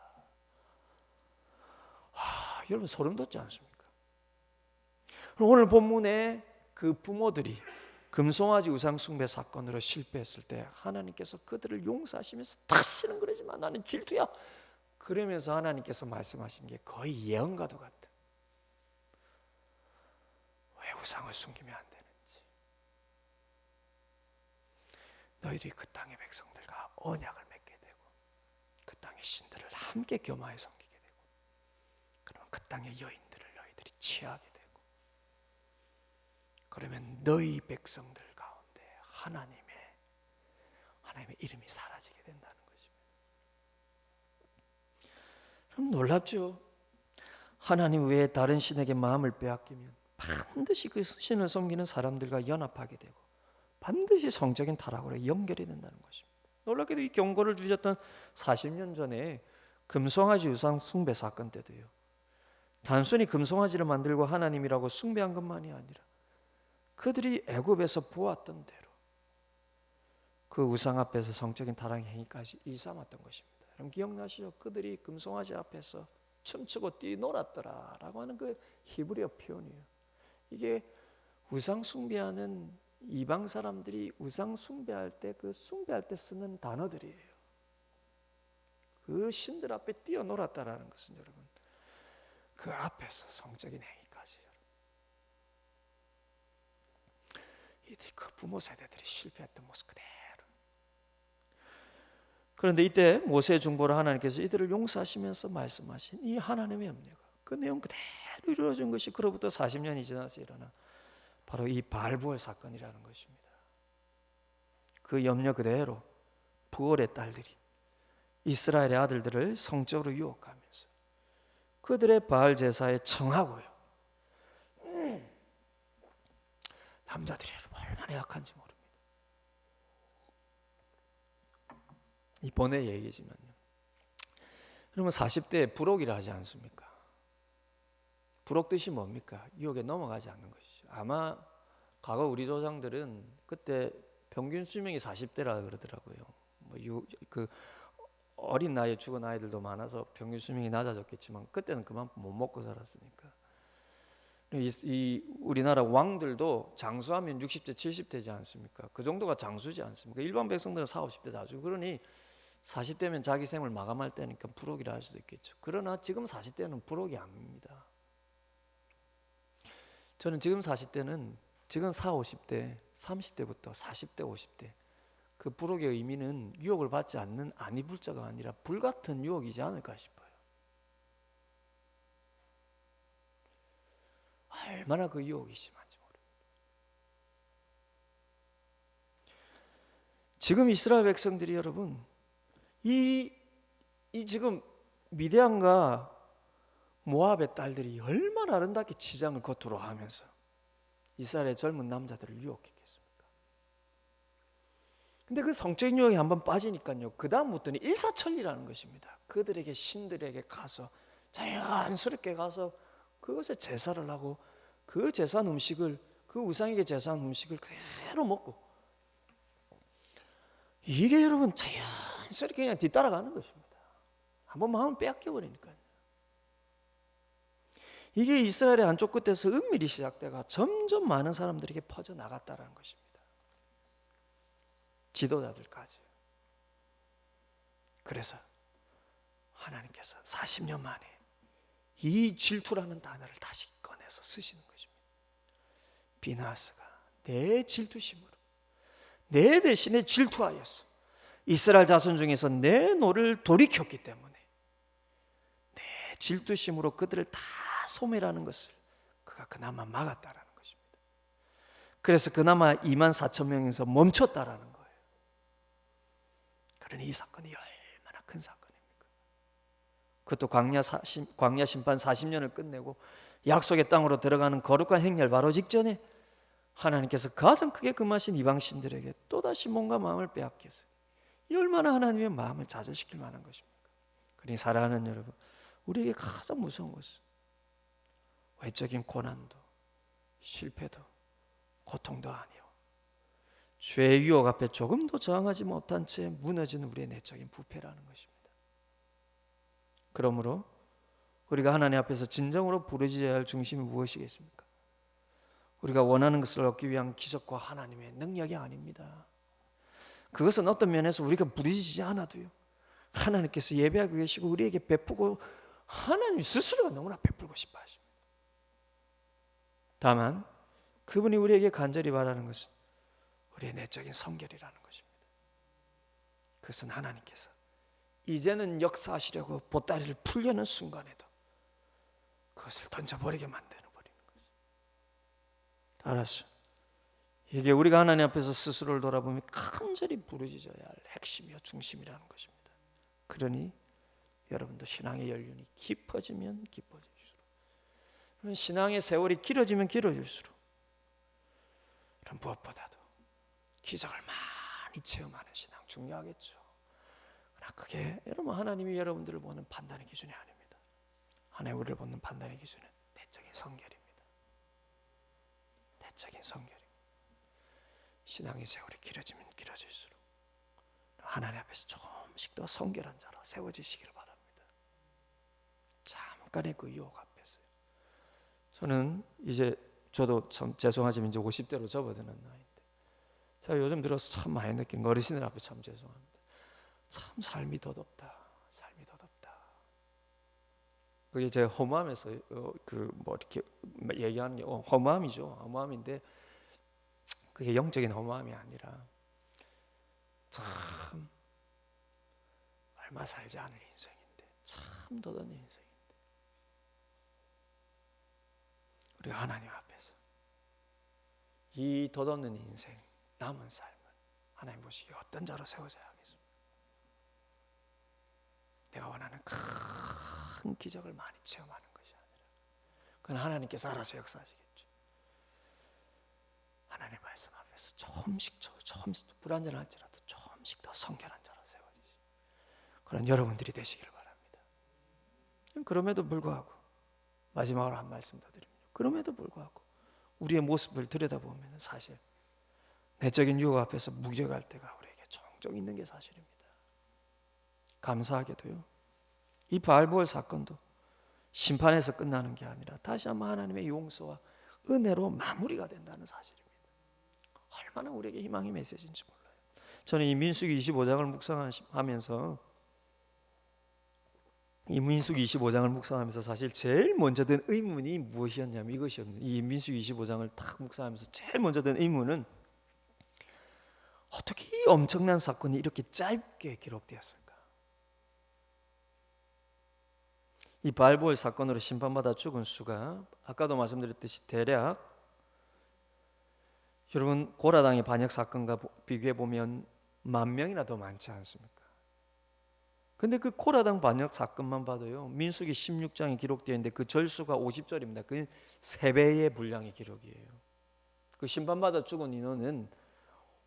여러분 소름 돋지 않습니까? 오늘 본문에 그 부모들이 금송아지 우상 숭배 사건으로 실패했을 때 하나님께서 그들을 용서하시면서 다시는 그러지 마. 나는 질투야. 그러면서 하나님께서 말씀하신 게 거의 예언과도 같아. 왜 우상을 숨기면 안 되는지. 너희들이 그 땅의 백성들과 언약을 맺게 되고 그 땅의 신들을 함께 겸하여 섬기게 되고 그러면 그 땅의 여인들을 너희들이 취하게 되고 그러면 너희 백성들 가운데 하나님의 이름이 사라지게 된다는 것입니다. 그럼 놀랍죠? 하나님 외에 다른 신에게 마음을 빼앗기면 반드시 그 신을 섬기는 사람들과 연합하게 되고 반드시 성적인 타락으로 연결이 된다는 것입니다. 놀랍게도 이 경고를 주셨던 40년 전에 금송아지 우상 숭배 사건 때도요. 단순히 금송아지를 만들고 하나님이라고 숭배한 것만이 아니라 그들이 애굽에서 보았던 대로 그 우상 앞에서 성적인 타락 행위까지 일삼았던 것입니다. 여러분 기억나시죠? 그들이 금송아지 앞에서 춤추고 뛰놀았더라라고 하는 그 히브리어 표현이에요. 이게 우상 숭배하는 이방 사람들이 우상 숭배할 때 그 숭배할 때 쓰는 단어들이에요. 그 신들 앞에 뛰어놀았다라는 것은 여러분 그 앞에서 성적인 행위까지 이들이 그 부모 세대들이 실패했던 모습 그대로. 그런데 이때 모세의 중보로 하나님께서 이들을 용서하시면서 말씀하신 이 하나님의 염려가 그 내용 그대로 이루어진 것이 그로부터 40년이 지나서 일어나 바로 이 바알부엘 사건이라는 것입니다. 그 염려 그대로 부올의 딸들이 이스라엘의 아들들을 성적으로 유혹하면서 그들의 바알 제사에 청하고요. 남자들이 얼마나 약한지 모릅니다. 이번에 얘기지만요. 그러면 40대에 부록이라 하지 않습니까? 부록 뜻이 뭡니까? 유혹에 넘어가지 않는 것이죠. 아마 과거 우리 조상들은 그때 평균 수명이 40대라 그러더라고요. 그 어린 나이에 죽은 아이들도 많아서 평균 수명이 낮아졌겠지만 그때는 그만큼 못 먹고 살았으니까. 이 우리나라 왕들도 장수하면 60대, 70대지 않습니까? 그 정도가 장수지 않습니까? 일반 백성들은 40, 50대 다 죽고 그러니 40대면 자기 생을 마감할 때니까 부록이라 할 수도 있겠죠. 그러나 지금 40대는 부록이 아닙니다. 저는 지금 40대는 지금 40, 50대, 30대부터 40대, 50대 그 부록의 의미는 유혹을 받지 않는 안이불자가 아니라 불같은 유혹이지 않을까 싶어요. 얼마나 그 유혹이 심한지 모릅니다. 지금 이스라엘 백성들이 여러분 이 지금 미디안과 모압의 딸들이 얼마나 아름답게 치장을 겉으로 하면서 이스라엘의 젊은 남자들을 유혹했겠습니까? 근데 그 성적인 유혹에 한번 빠지니까요, 그 다음부터는 일사천리라는 것입니다. 그들에게 신들에게 가서 자연스럽게 가서 그것에 제사를 하고 그 제사한 음식을, 그 우상에게 제사한 음식을 그대로 먹고, 이게 여러분 자연스럽게 그냥 뒤따라가는 것입니다. 한번 마음을 빼앗겨 버리니까요. 이게 이스라엘의 안쪽 끝에서 은밀히 시작되가 점점 많은 사람들에게 퍼져나갔다는 것입니다. 지도자들까지. 그래서 하나님께서 40년 만에 이 질투라는 단어를 다시 꺼내서 쓰시는 것입니다. 비나스가 내 질투심으로 내 대신에 질투하였어. 이스라엘 자손 중에서 내 노를 돌이켰기 때문에 내 질투심으로 그들을 다 소멸하는 것을 그가 그나마 막았다라는 것입니다. 그래서 그나마 24,000명에서 멈췄다라는 거예요. 그러니 이 사건이 얼마나 큰 사건입니까? 그것도 광야 심판 40년을 끝내고 약속의 땅으로 들어가는 거룩한 행렬 바로 직전에 하나님께서 가장 크게 금하신 이방 신들에게 또다시 몸과 마음을 빼앗겼어요. 이 얼마나 하나님의 마음을 좌절시킬 만한 것입니까? 그러니 사랑하는 여러분, 우리에게 가장 무서운 것은 외적인 고난도 실패도 고통도 아니요, 죄의 유혹 앞에 조금도 저항하지 못한 채 무너지는 우리의 내적인 부패라는 것입니다. 그러므로 우리가 하나님 앞에서 진정으로 부르짖어야 할 중심이 무엇이겠습니까? 우리가 원하는 것을 얻기 위한 기적과 하나님의 능력이 아닙니다. 그것은 어떤 면에서 우리가 부르짖지 않아도요, 하나님께서 예배하고 계시고 우리에게 베푸고 하나님 스스로가 너무나 베풀고 싶어 하십니다. 다만 그분이 우리에게 간절히 바라는 것은 우리의 내적인 성결이라는 것입니다. 그것은 하나님께서 이제는 역사하시려고 보따리를 풀려는 순간에도 그것을 던져버리게 만드는 버리는 것입니다. 알았어. 이게 우리가 하나님 앞에서 스스로를 돌아보면 간절히 부르짖어야 할 핵심이요 중심이라는 것입니다. 그러니 여러분도 신앙의 연륜이 깊어지면 깊어질수록, 신앙의 세월이 길어지면 길어질수록 무엇보다도 기적을 많이 체험하는 신앙 중요하겠죠. 그러나 그게 여러분 하나님이 여러분들을 보는 판단의 기준이 아닙니다. 하나님 우리를 보는 판단의 기준은 내적인 성결입니다. 내적인 성결입니다. 신앙의 세월이 길어지면 길어질수록 하나님 앞에서 조금씩 더 성결한 자로 세워지시기를 바랍니다. 잠깐의 그 유혹 앞에서요. 저는 이제 저도 참 죄송하지만 이제 50대로 접어드는 나이인데, 제가 요즘 들어서 참 많이 느낀 거, 어르신들 앞에 참 죄송합니다. 참 삶이 더덥다. 삶이 더덥다. 그게 제 허무함에서 그 뭐 이렇게 얘기하는 게 허무함이죠. 허무함인데 그게 영적인 허무함이 아니라 참 얼마 살지 않을 인생인데, 참 더던 인생인데, 우리가 하나님 앞에서 이 덧없는 인생, 남은 삶은 하나님 보시기에 어떤 자로 세워져야 하겠습니까? 내가 원하는 큰 기적을 많이 체험하는 것이 아니라 그건 하나님께서 알아서 역사하시겠죠. 하나님 말씀 앞에서 조금씩 불완전할지라도 조금씩 더 성결한 자로 세워지시 그런 여러분들이 되시기를 바랍니다. 그럼에도 불구하고 마지막으로 한 말씀 더 드립니다. 그럼에도 불구하고 우리의 모습을 들여다보면 사실 내적인 유혹 앞에서 무력할 때가 우리에게 종종 있는 게 사실입니다. 감사하게도요, 이 바알보을 사건도 심판에서 끝나는 게 아니라 다시 한번 하나님의 용서와 은혜로 마무리가 된다는 사실입니다. 얼마나 우리에게 희망의 메시지인지 몰라요. 저는 이 민수기 25장을 묵상하면서 사실 제일 먼저 든 의문이 무엇이었냐면 이것이었는데, 이 민수기 25장을 딱 묵상하면서 제일 먼저 든 의문은 어떻게 이 엄청난 사건이 이렇게 짧게 기록되었을까? 이 바알보을 사건으로 심판받아 죽은 수가 아까도 말씀드렸듯이 대략, 여러분 고라당의 반역 사건과 비교해 보면 10,000명이나 더 많지 않습니까? 근데 그 코라당 반역 사건만 봐도요, 민수기 16장에 기록되어 있는데 그 절수가 50절입니다. 그 3배의 분량의 기록이에요. 그 심판받아 죽은 인원은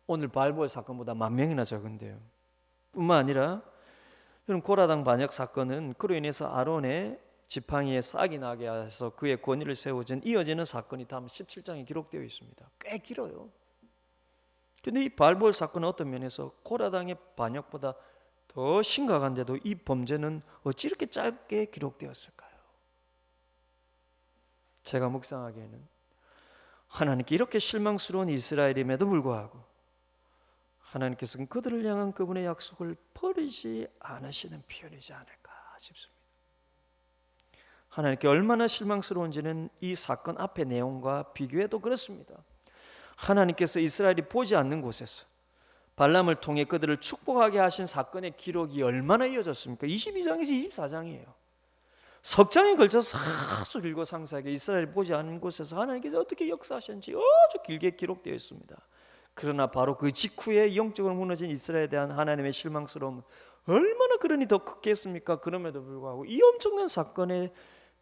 오늘 발볼 사건보다 10,000명이나 적은데요. 뿐만 아니라 여러분, 코라당 반역 사건은 그로 인해서 아론의 지팡이에 싹이 나게 해서 그의 권위를 세워진 이어지는 사건이 다음 17장에 기록되어 있습니다. 꽤 길어요. 그런데 이 발볼 사건은 어떤 면에서 코라당의 반역보다 더 심각한데도 이 범죄는 어찌 이렇게 짧게 기록되었을까요? 제가 묵상하기에는 하나님께 이렇게 실망스러운 이스라엘임에도 불구하고 하나님께서는 그들을 향한 그분의 약속을 버리지 않으시는 표현이지 않을까 싶습니다. 하나님께 얼마나 실망스러운지는 이 사건 앞의 내용과 비교해도 그렇습니다. 하나님께서 이스라엘이 보지 않는 곳에서 발람을 통해 그들을 축복하게 하신 사건의 기록이 얼마나 이어졌습니까? 22장에서 24장이에요. 석 장에 걸쳐서 아주 길고 상세하게 이스라엘이 보지 않는 곳에서 하나님께서 어떻게 역사하셨는지 아주 길게 기록되어 있습니다. 그러나 바로 그 직후에 영적으로 무너진 이스라엘에 대한 하나님의 실망스러움 얼마나 그러니 더 크겠습니까? 그럼에도 불구하고 이 엄청난 사건에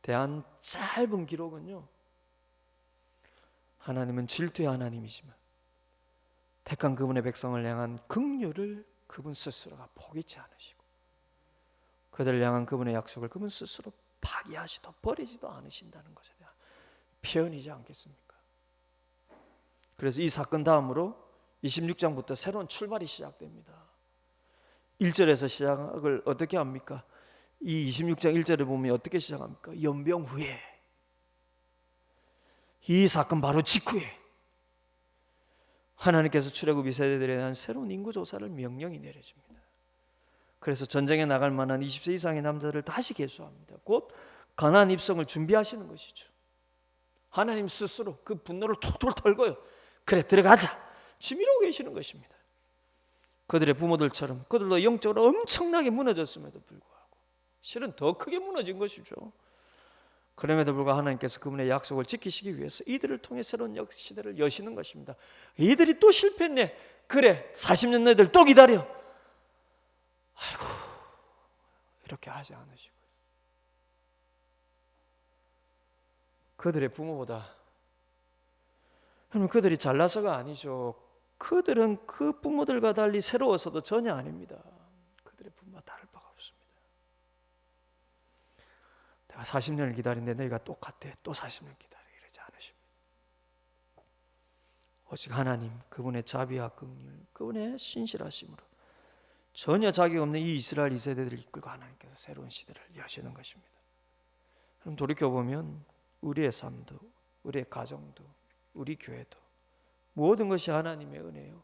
대한 짧은 기록은요, 하나님은 질투의 하나님이지만 택한 그분의 백성을 향한 긍휼을 그분 스스로가 포기치 않으시고 그들을 향한 그분의 약속을 그분 스스로 파기하시도 버리지도 않으신다는 것에 대한 표현이지 않겠습니까? 그래서 이 사건 다음으로 26장부터 새로운 출발이 시작됩니다. 1절에서 시작을 어떻게 합니까? 이 26장 1절을 보면 어떻게 시작합니까? 연병 후에, 이 사건 바로 직후에 하나님께서 출애굽 세대들에 대한 새로운 인구조사를 명령이 내려집니다. 그래서 전쟁에 나갈 만한 20세 이상의 남자를 다시 계수합니다. 곧 가나안 입성을 준비하시는 것이죠. 하나님 스스로 그 분노를 툴툴 털고요, 그래 들어가자 지미러고 계시는 것입니다. 그들의 부모들처럼 그들도 영적으로 엄청나게 무너졌음에도 불구하고 실은 더 크게 무너진 것이죠. 그럼에도 불구하고 하나님께서 그분의 약속을 지키시기 위해서 이들을 통해 새로운 시대를 여시는 것입니다. 이들이 또 실패했네. 그래 40년 너희들 또 기다려. 아이고, 이렇게 하지 않으시고요. 그들의 부모보다, 그러면 그들이 잘나서가 아니죠. 그들은 그 부모들과 달리 새로워서도 전혀 아닙니다. 그들의 부모와 다를 바가 없습니다. 내가 40년을 기다린데 너희가 똑같아. 또 40년 기다려. 이러지 않으십니다. 오직 하나님 그분의 자비와 긍휼, 그분의 신실하심으로 전혀 자격 없는 이 이스라엘 2세대들을 이끌고 하나님께서 새로운 시대를 여시는 것입니다. 그럼 돌이켜보면 우리의 삶도, 우리의 가정도, 우리 교회도 모든 것이 하나님의 은혜요,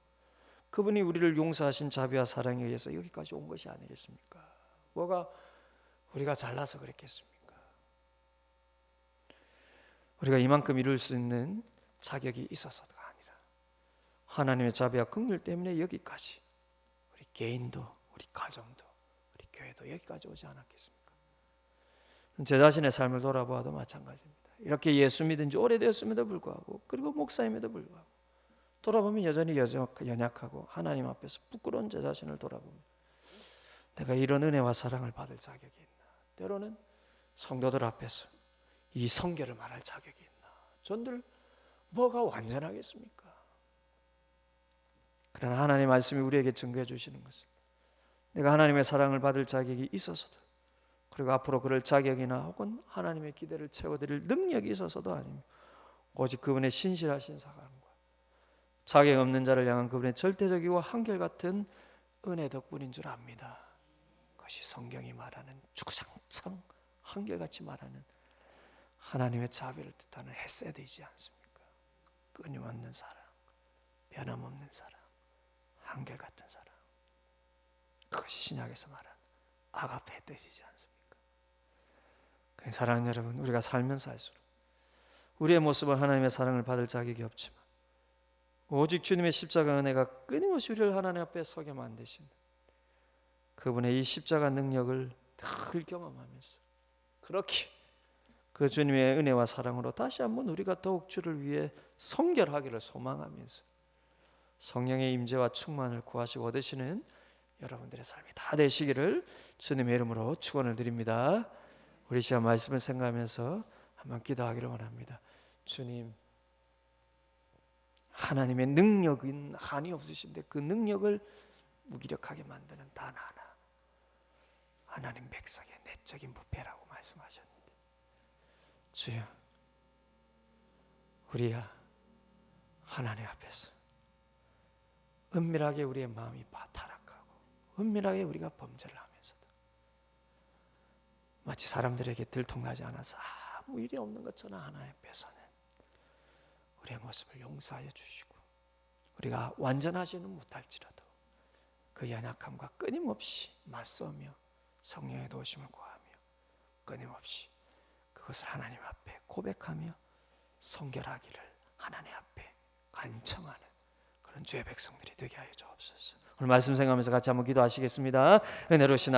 그분이 우리를 용서하신 자비와 사랑에 의해서 여기까지 온 것이 아니겠습니까? 뭐가 우리가 잘나서 그랬겠습니까? 우리가 이만큼 이룰 수 있는 자격이 있어서가 아니라 하나님의 자비와 긍휼 때문에 여기까지, 우리 개인도, 우리 가정도, 우리 교회도 여기까지 오지 않았겠습니까? 제 자신의 삶을 돌아보아도 마찬가지입니다. 이렇게 예수 믿은 지 오래되었음에도 불구하고, 그리고 목사임에도 불구하고 돌아보면 여전히 연약하고 하나님 앞에서 부끄러운 제 자신을 돌아보면 내가 이런 은혜와 사랑을 받을 자격이 있나, 때로는 성도들 앞에서 이 성결을 말할 자격이 있나, 전들 뭐가 완전하겠습니까? 그러나 하나님의 말씀이 우리에게 증거해 주시는 것은 내가 하나님의 사랑을 받을 자격이 있어서도, 그리고 앞으로 그럴 자격이나 혹은 하나님의 기대를 채워드릴 능력이 있어서도 아니며 오직 그분의 신실하신 사랑과 자격 없는 자를 향한 그분의 절대적이고 한결같은 은혜 덕분인 줄 압니다. 그것이 성경이 말하는 주구장창 한결같이 말하는 하나님의 자비를 뜻하는 헤세드이지 않습니까? 끊임없는 사랑, 변함없는 사랑, 한결같은 사랑, 그것이 신약에서 말하는 아가페의 뜻이지 않습니까? 사랑하는 여러분, 우리가 살면 살수록 우리의 모습은 하나님의 사랑을 받을 자격이 없지만 오직 주님의 십자가 은혜가 끊임없이 우리를 하나님 앞에 서게 만드신 그분의 이 십자가 능력을 늘 경험하면서 그렇게 그 주님의 은혜와 사랑으로 다시 한번 우리가 더욱 주를 위해 성결하기를 소망하면서 성령의 임재와 충만을 구하시고 얻으시는 여러분들의 삶이 다 되시기를 주님의 이름으로 축원을 드립니다. 우리 시간 말씀을 생각하면서 한번 기도하기를 원합니다. 주님, 하나님의 능력은 한이 없으신데 그 능력을 무기력하게 만드는 단 하나, 하나님 백성의 내적인 부패라고 말씀하셨는데, 주여, 우리야 하나님 앞에서 은밀하게 우리의 마음이 타락하고 은밀하게 우리가 범죄를 하면서도 마치 사람들에게 들통나지 않아서 아무 일이 없는 것처럼 하나님 앞에서는 우리의 모습을 용서하여 주시고, 우리가 완전하지는 못할지라도 그 연약함과 끊임없이 맞서며 성령의 도우심을 구하며 끊임없이 그것을 하나님 앞에 고백하며 성결하기를 하나님 앞에 간청하는 그런 주의 백성들이 되게 하여 주옵소서. 오늘 말씀 생각하면서 같이 한번 기도하시겠습니다. 은혜로우신